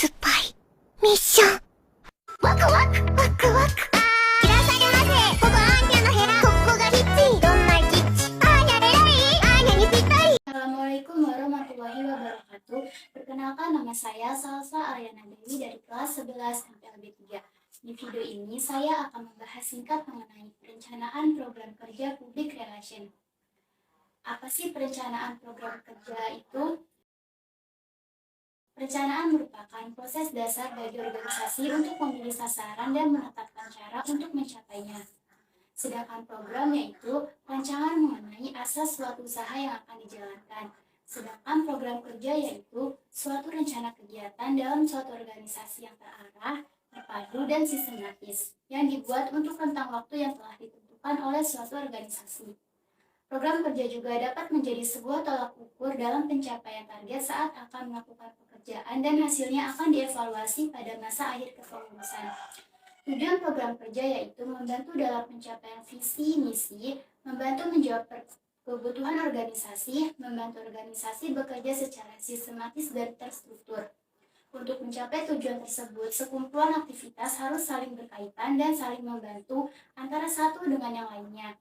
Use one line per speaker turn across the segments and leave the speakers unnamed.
スパイミッションワクワクワクワクいらっしゃいませ。ここアーニャの部屋。ここがキッチン。どんなキッチン？アーニャでラリー。アーニャにぴったり。
Assalamualaikum warahmatullahi wabarakatuh. Perkenalkan, nama saya Salsa Aryana Dewi dari kelas 11 MPLB 3. Di video ini saya akan membahas singkat mengenai perencanaan program kerja public relation. Apa sih perencanaan program kerja itu? Perencanaan merupakan proses dasar bagi organisasi untuk memilih sasaran dan menetapkan cara untuk mencapainya. Sedangkan program yaitu rancangan mengenai asas suatu usaha yang akan dijalankan. Sedangkan program kerja yaitu suatu rencana kegiatan dalam suatu organisasi yang terarah, terpadu, dan sistematis yang dibuat untuk rentang waktu yang telah ditentukan oleh suatu organisasi. Program kerja juga dapat menjadi sebuah tolak ukur dalam pencapaian target saat akan melakukan pekerjaan dan hasilnya akan dievaluasi pada masa akhir kepengurusan. Tujuan program kerja yaitu membantu dalam pencapaian visi misi, membantu menjawab kebutuhan organisasi, membantu organisasi bekerja secara sistematis dan terstruktur. Untuk mencapai tujuan tersebut, sekumpulan aktivitas harus saling berkaitan dan saling membantu antara satu dengan yang lainnya.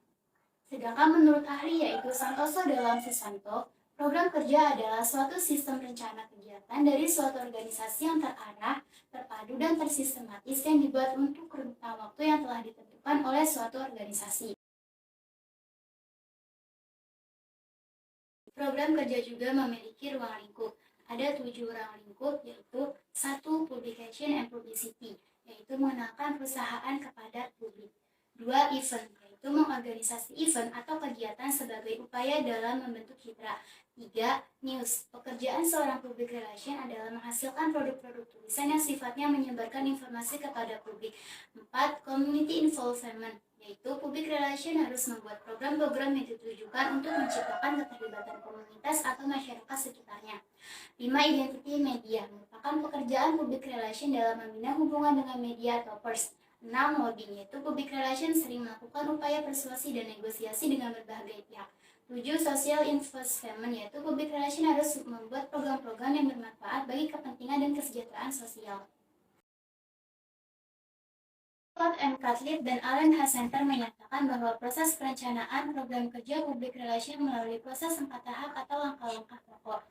Sedangkan menurut ahli yaitu Santoso dalam Susanto, program kerja adalah suatu sistem rencana kegiatan dari suatu organisasi yang terarah, terpadu, dan tersistematis yang dibuat untuk rentang waktu yang telah ditentukan oleh suatu organisasi. Program kerja juga memiliki ruang lingkup. Ada 7 ruang lingkup, yaitu 1. Publication and Publicity, yaitu mengenalkan perusahaan kepada publik. 2. Event, yaitu mengorganisasi event atau kegiatan sebagai upaya dalam membentuk citra. 3. News, pekerjaan seorang public relation adalah menghasilkan produk-produk tulisan yang sifatnya menyebarkan informasi kepada publik. 4. Community involvement, yaitu public relation harus membuat program-program yang ditujukan untuk menciptakan keterlibatan komunitas atau masyarakat sekitarnya. 5. Identity media, merupakan pekerjaan public relation dalam membina hubungan dengan media atau pers. 6. Lobbying, yaitu public relation sering melakukan upaya persuasi dan negosiasi dengan berbagai pihak. 7. Social investment, yaitu public relation harus membuat program-program yang bermanfaat bagi kepentingan dan kesejahteraan sosial. Scott M. Catlett dan Allen H. Center menyatakan bahwa proses perencanaan program kerja public relation melalui proses 4 tahap atau langkah-langkah pokok.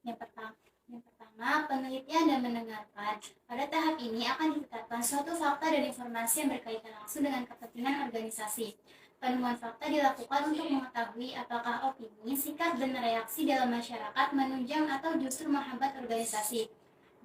Yang pertama, penelitian dan mendengarkan. Pada tahap ini akan ditetapkan suatu fakta dan informasi yang berkaitan langsung dengan kepentingan organisasi. Penemuan fakta dilakukan untuk mengetahui apakah opini, sikap, dan reaksi dalam masyarakat menunjang atau justru menghambat organisasi.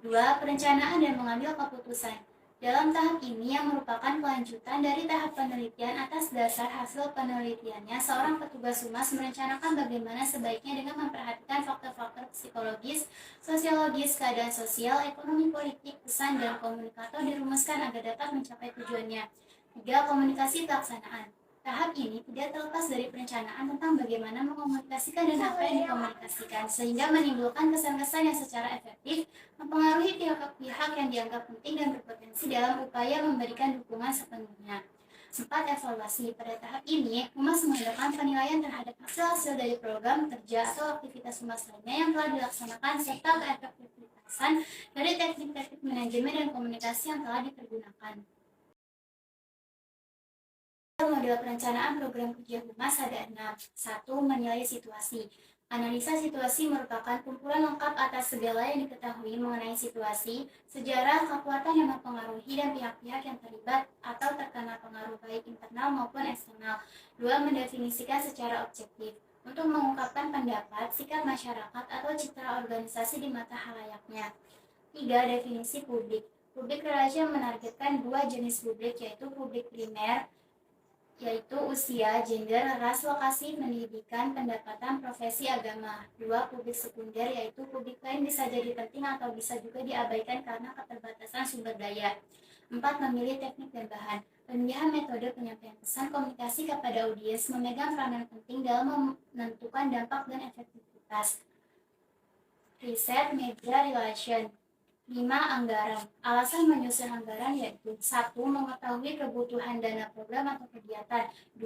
2. Perencanaan dan mengambil keputusan. Dalam tahap ini yang merupakan kelanjutan dari tahap penelitian atas dasar hasil penelitiannya, seorang petugas humas merencanakan bagaimana sebaiknya dengan memperhatikan faktor-faktor psikologis, sosiologis, keadaan sosial, ekonomi, politik, pesan, dan komunikator dirumuskan agar dapat mencapai tujuannya. 3. Komunikasi pelaksanaan. Tahap ini tidak terlepas dari perencanaan tentang bagaimana mengomunikasikan dan apa yang dikomunikasikan, sehingga menimbulkan kesan-kesan yang secara efektif mempengaruhi pihak-pihak yang dianggap penting dan berpotensi dalam upaya memberikan dukungan sepenuhnya. 4. Evaluasi. Pada tahap ini, humas mengadakan penilaian terhadap hasil-hasil dari program kerja atau aktivitas humas lainnya yang telah dilaksanakan serta keefektifitasan dari teknik-teknik manajemen dan komunikasi yang telah dipergunakan. Model perencanaan program kerja humas ada 6. 1. Menilai situasi. Analisa situasi merupakan kumpulan lengkap atas segala yang diketahui mengenai situasi, sejarah, kekuatan yang mempengaruhi, dan pihak-pihak yang terlibat atau terkena pengaruh baik internal maupun eksternal. 2. Mendefinisikan secara objektif. Untuk mengungkapkan pendapat, sikap masyarakat, atau citra organisasi di mata halayaknya. 3. Definisi publik. Public relation menargetkan 2 jenis publik, yaitu publik primer, yaitu usia, gender, ras, lokasi, pendidikan, pendapatan, profesi, agama. 2. Publik sekunder, yaitu publik lain bisa jadi penting atau bisa juga diabaikan karena keterbatasan sumber daya. 4. Memilih teknik dan bahan. Pemilihan metode penyampaian pesan komunikasi kepada audiens memegang peranan penting dalam menentukan dampak dan efektivitas. Riset media relation. 5. Anggaran. Alasan menyusun anggaran yaitu 1. Mengetahui kebutuhan dana program atau kegiatan. 2.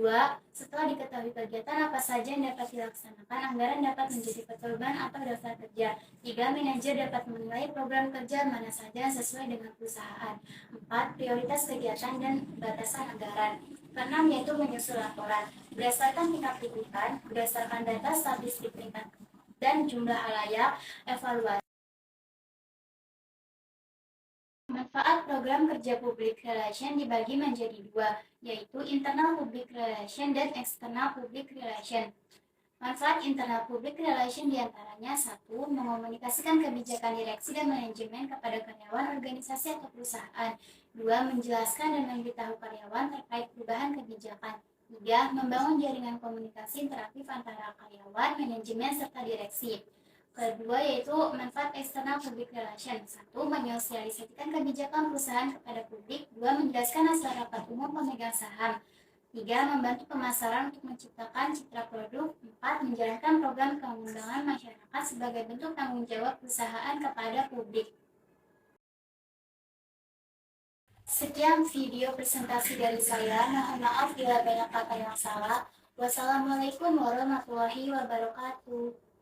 Setelah diketahui kegiatan apa saja yang dapat dilaksanakan, anggaran dapat menjadi pedoman atau daftar kerja. 3. Manajer dapat menilai program kerja mana saja sesuai dengan perusahaan. 4. Prioritas kegiatan dan batasan anggaran. 6. Yaitu menyusun laporan. Berdasarkan tingkat kebutuhan, berdasarkan data statistik tingkat dan jumlah halayak, evaluasi. Manfaat program kerja public relation dibagi menjadi dua, yaitu internal public relation dan external public relation. Manfaat internal public relation diantaranya 1. Mengomunikasikan kebijakan direksi dan manajemen kepada karyawan organisasi atau perusahaan. 2. Menjelaskan dan memberitahu karyawan terkait perubahan kebijakan. 3. Membangun jaringan komunikasi interaktif antara karyawan, manajemen, serta direksi. Kedua yaitu manfaat eksternal public relation. 1. Menyosialisasikan kebijakan perusahaan kepada publik. 2. Menjelaskan hasil rapat umum pemegang saham. 3. Membantu pemasaran untuk menciptakan citra produk. 4. Menjalankan program pengembangan masyarakat sebagai bentuk tanggung jawab perusahaan kepada publik. Sekian video presentasi dari saya. Mohon maaf bila banyak kata yang salah. Wassalamualaikum warahmatullahi wabarakatuh.